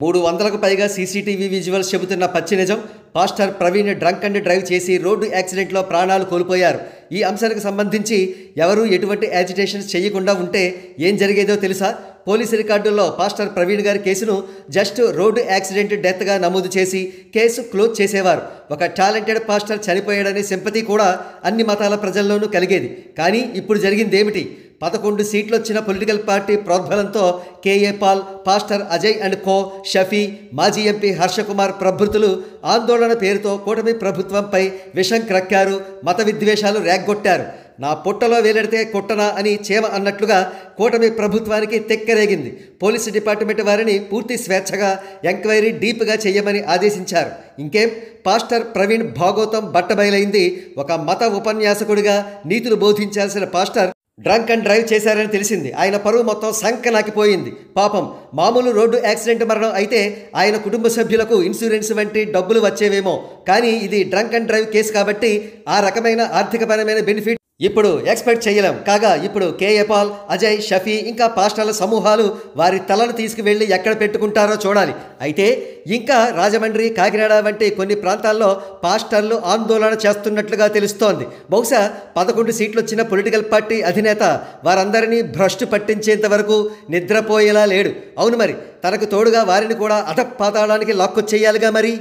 300కు పైగా CCTV visuals చెబుతున్న పచ్చి నిజం. Pastor Praveen drunk and drive చేసి రోడ్డు యాక్సిడెంట్లో ప్రాణాలు కోల్పోయారు. ఈ అంశానికి సంబంధించి ఎవరూ ఎటువంటి యాజిటేషన్స్ చేయకుండా ఉంటే ఏం జరిగేదో తెలుసా? పోలీసు రికార్డుల్లో పాస్టర్ ప్రవీణ్ గారి కేసును జస్ట్ రోడ్డు యాక్సిడెంట్ డెత్గా నమోదు చేసి కేసు క్లోజ్ చేసేవారు. ఒక టాలెంటెడ్ పాస్టర్ చనిపోయాడనే సింపతి కూడా అన్ని మతాల ప్రజల్లోనూ కలిగేది. కానీ ఇప్పుడు జరిగింది ఏమిటి? 11 సీట్లు వచ్చిన పొలిటికల్ పార్టీ ప్రోద్బలంతో KA Paul, pastor Ajay and co, Shafi, మాజీ ఎంపీ హర్షకుమార్ ప్రభృతులు ఆందోళన పేరుతో కూటమి ప్రభుత్వంపై విషం క్రక్కారు. మత విద్వేషాలు రేగ్గొట్టారు. నా పుట్టలో వేలెడితే కొట్టనా అని చేమ అన్నట్లుగా కూటమి ప్రభుత్వానికి తెక్కరేగింది. పోలీసు డిపార్ట్మెంట్ వారిని పూర్తి స్వేచ్ఛగా ఎంక్వైరీ డీప్గా చేయమని ఆదేశించారు. ఇంకేం, పాస్టర్ ప్రవీణ్ భాగోతం బట్టబయలైంది. ఒక మత ఉపన్యాసకుడిగా నీతులు బోధించాల్సిన పాస్టర్ డ్రంక్ అండ్ డ్రైవ్ చేశారని తెలిసింది. ఆయన పరువు మొత్తం సంకనాకిపోయింది. పాపం, మామూలు రోడ్డు యాక్సిడెంట్ మరణం అయితే ఆయన కుటుంబ సభ్యులకు ఇన్సూరెన్స్ వంటి డబ్బులు వచ్చేవేమో. కానీ ఇది డ్రంక్ అండ్ డ్రైవ్ కేసు కాబట్టి ఆ రకమైన ఆర్థికపరమైన బెనిఫిట్ ఇప్పుడు ఎక్స్పెక్ట్ చేయలేం. కాగా ఇప్పుడు కేఏ పాల్, అజయ్, షఫీ ఇంకా పాస్టర్ల సమూహాలు వారి తలను తీసుకువెళ్ళి ఎక్కడ పెట్టుకుంటారో చూడాలి. అయితే ఇంకా రాజమండ్రి, కాకినాడ వంటి కొన్ని ప్రాంతాల్లో పాస్టర్లు ఆందోళన చేస్తున్నట్లుగా తెలుస్తోంది. బహుశా 11 సీట్లు వచ్చిన పొలిటికల్ పార్టీ అధినేత వారందరినీ భ్రష్టు పట్టించేంత వరకు నిద్రపోయేలా లేడు. అవును మరి, తనకు తోడుగా వారిని కూడా అధపాతాళానికి లాక్కొచ్చేయాలిగా మరి.